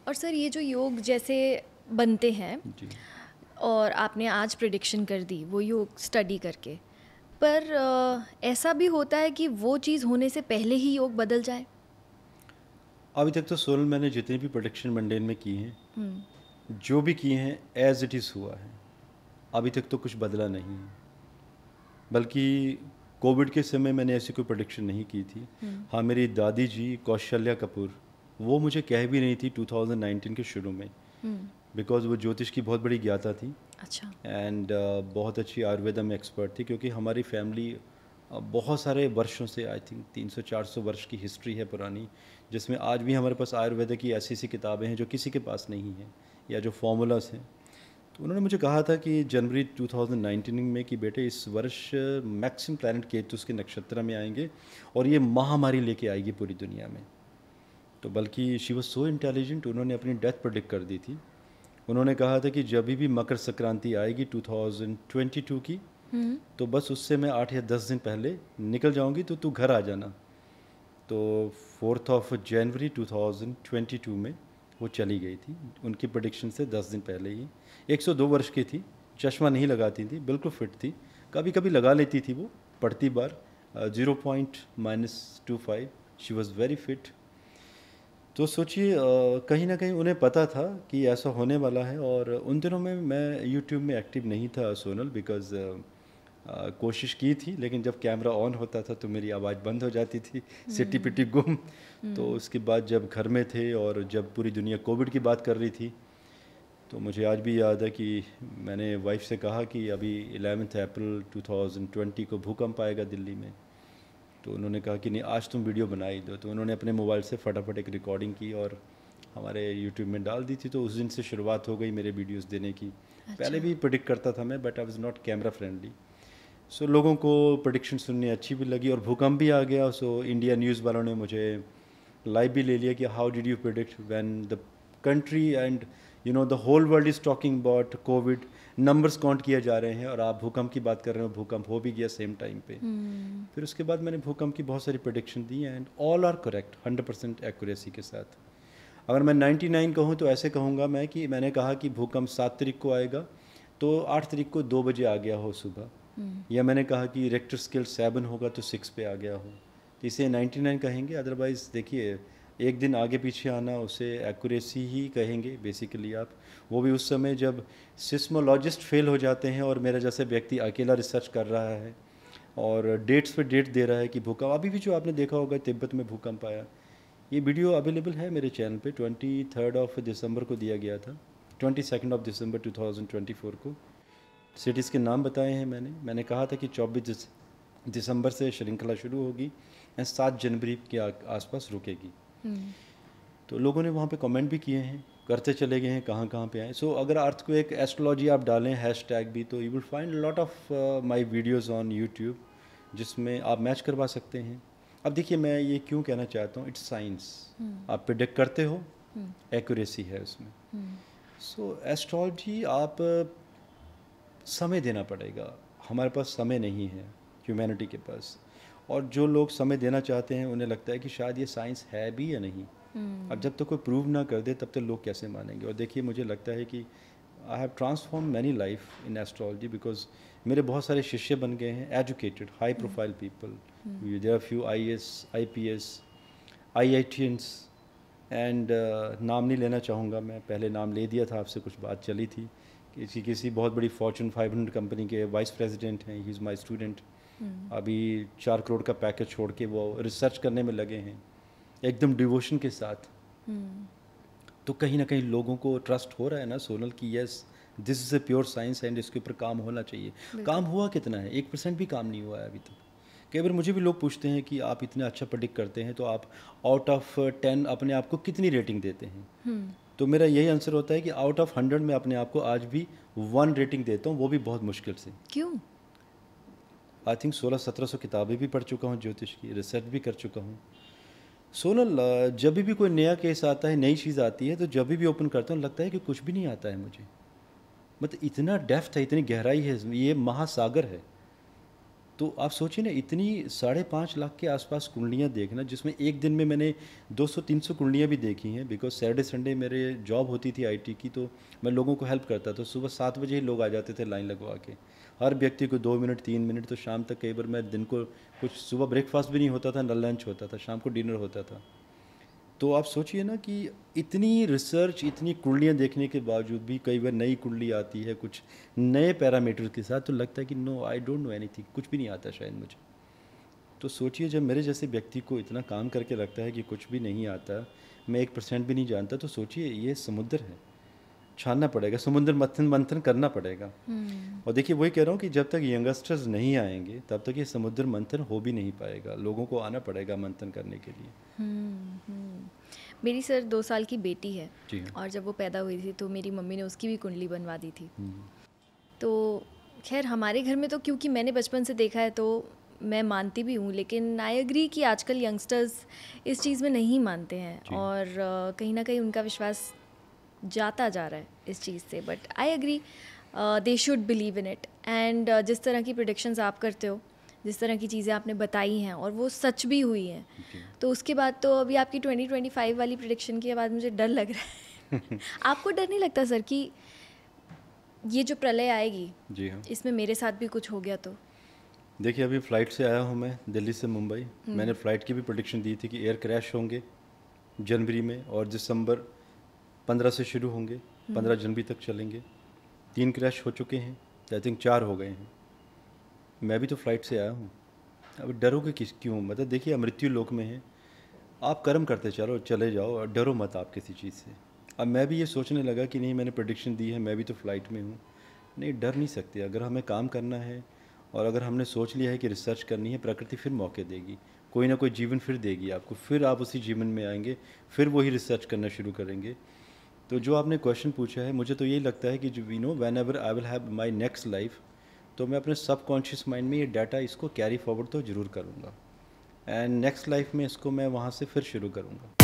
और सर ये जो योग जैसे बनते हैं जी। और आपने आज प्रिडिक्शन कर दी वो योग स्टडी करके, पर ऐसा भी होता है कि वो चीज़ होने से पहले ही योग बदल जाए। अभी तक तो सोनल मैंने जितनी भी प्रोडक्शन मंडेन में की हैं, हम्म। जो भी किए हैं एज इट इज़ हुआ है। अभी तक तो कुछ बदला नहीं है। बल्कि कोविड के समय मैंने ऐसी कोई प्रोडक्शन नहीं की थी। हाँ, मेरी दादी जी कौशल्या कपूर, वो मुझे कह भी नहीं थी 2019 के शुरू में, हम्म। बिकॉज़ वो ज्योतिष की बहुत बड़ी ज्ञाता थी अच्छा। एंड बहुत अच्छी आयुर्वेदा में एक्सपर्ट थी, क्योंकि हमारी फैमिली बहुत सारे वर्षों से, आई थिंक 300-400 वर्ष की हिस्ट्री है पुरानी, जिसमें आज भी हमारे पास आयुर्वेदा की ऐसी ऐसी किताबें हैं जो किसी के पास नहीं हैं, या जो फॉर्मूलाज हैं। तो उन्होंने मुझे कहा था कि जनवरी 2019 में कि बेटे इस वर्ष मैक्सिमम प्लैनेट केतुस के नक्षत्र में आएंगे और ये महामारी लेके आएगी पूरी दुनिया में। तो बल्कि शी वॉज सो इंटेलिजेंट, उन्होंने अपनी डेथ प्रेडिक्ट कर दी थी। उन्होंने कहा था कि जब भी मकर संक्रांति आएगी 2022 की, हम्म। तो बस उससे मैं 8 या 10 दिन पहले निकल जाऊंगी, तो तू घर आ जाना। तो 4 जनवरी 2022 में वो चली गई थी, उनकी प्रेडिक्शन से 10 दिन पहले ही। 102 वर्ष की थी, चश्मा नहीं लगाती थी, बिल्कुल फिट थी, कभी कभी लगा लेती थी वो पढ़ती बार। 0.-25, शी वॉज़ वेरी फिट। तो सोचिए, कहीं ना कहीं उन्हें पता था कि ऐसा होने वाला है। और उन दिनों में मैं यूट्यूब में एक्टिव नहीं था सोनल, बिकॉज़ कोशिश की थी, लेकिन जब कैमरा ऑन होता था तो मेरी आवाज़ बंद हो जाती थी, सिटी पिटी गुम। तो उसके बाद जब घर में थे और जब पूरी दुनिया कोविड की बात कर रही थी, तो मुझे आज भी याद है कि मैंने वाइफ से कहा कि अभी 11 अप्रैल 2020 को भूकंप आएगा दिल्ली में। तो उन्होंने कहा कि नहीं, आज तुम वीडियो बना ही दो। तो उन्होंने अपने मोबाइल से फटाफट एक रिकॉर्डिंग की और हमारे यूट्यूब में डाल दी थी। तो उस दिन से शुरुआत हो गई मेरे वीडियोस देने की। पहले अच्छा। भी प्रिडिक्ट करता था मैं, but I was not camera friendly. So लोगों को प्रिडिक्शन सुननी अच्छी भी लगी और भूकंप भी आ गया। सो इंडिया न्यूज़ वालों ने मुझे लाइव भी ले लिया कि how did you predict when the country and the whole world is talking about Covid, numbers count किए जा रहे हैं और आप भूकंप की बात कर रहे हो। भूकंप हो भी गया सेम टाइम पे। हम्म। फिर उसके बाद मैंने भूकंप की बहुत सारी प्रेडिक्शन दी and all are correct 100% accuracy के साथ। अगर मैं 99 कहूँ तो ऐसे कहूँगा मैं कि मैंने कहा कि भूकंप 7 तारीख को आएगा, तो 8 तारीख को 2 बजे आ गया हो सुबह। या मैंने कहा कि रेक्टर स्केल 7 होगा तो 6 पे आ गया हो, तो इसे 99 कहेंगे। अदरवाइज़ देखिए, एक दिन आगे पीछे आना उसे एक्यूरेसी ही कहेंगे बेसिकली आप। वो भी उस समय जब सिस्मोलॉजिस्ट फेल हो जाते हैं और मेरा जैसे व्यक्ति अकेला रिसर्च कर रहा है और डेट्स पे डेट दे रहा है कि भूकंप। अभी भी जो आपने देखा होगा तिब्बत में भूकंप आया, ये वीडियो अवेलेबल है मेरे चैनल पे। 23 दिसंबर को दिया गया था, 22 दिसंबर 2024 को। सिटीज़ के नाम बताए हैं मैंने कहा था कि 24 दिसंबर से श्रृंखला शुरू होगी एंड 7 जनवरी के आसपास रुकेगी। हम्म। तो लोगों ने वहाँ पे कमेंट भी किए हैं, करते चले गए हैं कहाँ कहाँ पे आए। सो अगर अर्थ को एक एस्ट्रोलॉजी आप डालें हैशटैग भी, तो you will find lot of my videos on YouTube, जिसमें आप मैच करवा सकते हैं। अब देखिए, मैं ये क्यों कहना चाहता हूँ, इट्स साइंस। आप प्रिडिक्ट करते हो, एक्यूरेसी है उसमें। सो एस्ट्रोलॉजी आप समय देना पड़ेगा। हमारे पास समय नहीं है ह्यूमैनिटी के पास। और जो लोग समय देना चाहते हैं उन्हें लगता है कि शायद ये साइंस है भी या नहीं। अब जब तक कोई प्रूव ना कर दे तब तक लोग कैसे मानेंगे। और देखिए, मुझे लगता है कि I have transform many life in astrology, because मेरे बहुत सारे शिष्य बन गए हैं, educated high profile people. There are few IAS, IPS, IITians and नाम नहीं लेना चाहूँगा मैं, पहले नाम ले दिया था, आपसे कुछ बात चली थी। किसी बहुत बड़ी फॉर्चून 500 कंपनी के वाइस प्रेसिडेंट हैं, ही इज़ माई स्टूडेंट। अभी 4 करोड़ का पैकेज छोड़ के वो रिसर्च करने में लगे हैं एकदम डिवोशन के साथ। तो कहीं ना कहीं लोगों को ट्रस्ट हो रहा है ना सोनल कि yes, this is a pure science and इसके ऊपर काम होना चाहिए। काम हुआ कितना है? 1% भी काम नहीं हुआ है अभी तक। कई बार मुझे भी लोग पूछते हैं कि आप इतना अच्छा प्रेडिक्ट करते हैं, तो आप आउट ऑफ 10 अपने आप को कितनी रेटिंग देते हैं? तो मेरा यही आंसर होता है कि आउट ऑफ 100 मैं अपने आप को आज भी 1 रेटिंग देता हूँ, वो भी बहुत मुश्किल से। क्यों? आई थिंक 1600-1700 किताबें भी पढ़ चुका हूँ ज्योतिष की, रिसर्च भी कर चुका हूँ। सोनल, जब भी कोई नया केस आता है, नई चीज़ आती है, तो जब भी ओपन करता हूँ लगता है कि कुछ भी नहीं आता है मुझे। मतलब इतना डेप्थ है, इतनी गहराई है, ये महासागर है। तो आप सोचिए ना, इतनी 5.5 लाख के आसपास कुंडलियाँ देखना, जिसमें एक दिन में मैंने 200-300 कुंडलियाँ भी देखी हैं। बिकॉज सैटरडे संडे मेरे जॉब होती थी आईटी की, तो मैं लोगों को हेल्प करता था। सुबह 7 बजे ही लोग आ जाते थे लाइन लगवा के, हर व्यक्ति को 2 मिनट 3 मिनट, तो शाम तक कई बार मैं दिन को कुछ सुबह ब्रेकफास्ट भी नहीं होता था, न लंच होता था, शाम को डिनर होता था। तो आप सोचिए ना कि इतनी रिसर्च, इतनी कुंडलियाँ देखने के बावजूद भी कई बार नई कुंडली आती है कुछ नए पैरामीटर के साथ, तो लगता है कि no, I don't know anything, कुछ भी नहीं आता शायद मुझे। तो सोचिए, जब मेरे जैसे व्यक्ति को इतना काम करके लगता है कि कुछ भी नहीं आता, मैं 1% भी नहीं जानता, तो सोचिए ये समुद्र है, छानना पड़ेगा, समुद्र मंथन मंथन करना पड़ेगा। और देखिए वही कह रहा हूँ कि जब तक यंगस्टर्स नहीं आएंगे तब तक ये समुद्र मंथन हो भी नहीं पाएगा, लोगों को आना पड़ेगा मंथन करने के लिए। मेरी सर 2 साल की बेटी है। जी हाँ। और जब वो पैदा हुई थी तो मेरी मम्मी ने उसकी भी कुंडली बनवा दी थी। हम्म। तो खैर हमारे घर में तो क्योंकि मैंने बचपन से देखा है तो मैं मानती भी हूँ, लेकिन आई एग्री कि आजकल यंगस्टर्स इस चीज़ में नहीं मानते हैं और कहीं ना कहीं उनका विश्वास जाता जा रहा है इस चीज़ से। But I agree they should believe in it. And जिस तरह की प्रेडिक्शंस आप करते हो, जिस तरह की चीज़ें आपने बताई हैं और वो सच भी हुई हैं, तो उसके बाद तो अभी आपकी 2025 वाली प्रेडिक्शन के बाद मुझे डर लग रहा है। आपको डर नहीं लगता सर कि ये जो प्रलय आएगी, जी हाँ, इसमें मेरे साथ भी कुछ हो गया तो? देखिए अभी फ़्लाइट से आया हूँ मैं, दिल्ली से मुंबई। मैंने फ़्लाइट की भी प्रेडिक्शन दी थी कि एयर क्रैश होंगे जनवरी में, और दिसंबर 15 से शुरू होंगे, 15 जनवरी तक चलेंगे। 3 क्रैश हो चुके हैं, आई थिंक 4 हो गए हैं। मैं भी तो फ़्लाइट से आया हूँ, अब डरोगे किस क्यों? मतलब देखिए, मृत्यु लोक में है, आप कर्म करते चलो, चले जाओ और डरो मत आप किसी चीज़ से। अब मैं भी ये सोचने लगा कि नहीं, मैंने प्रेडिक्शन दी है, मैं भी तो फ़्लाइट में हूँ, नहीं डर नहीं सकते। अगर हमें काम करना है और अगर हमने सोच लिया है कि रिसर्च करनी है, प्रकृति फिर मौके देगी, कोई ना कोई जीवन फिर देगी आपको, फिर आप उसी जीवन में आएंगे, फिर वही रिसर्च करना शुरू करेंगे। तो जो आपने क्वेश्चन पूछा है, मुझे तो यही लगता है कि जो when ever I will have my next life, तो मैं अपने सबकॉन्शियस माइंड में ये डाटा इसको कैरी फॉरवर्ड तो ज़रूर करूँगा, एंड नेक्स्ट लाइफ में इसको मैं वहाँ से फिर शुरू करूँगा।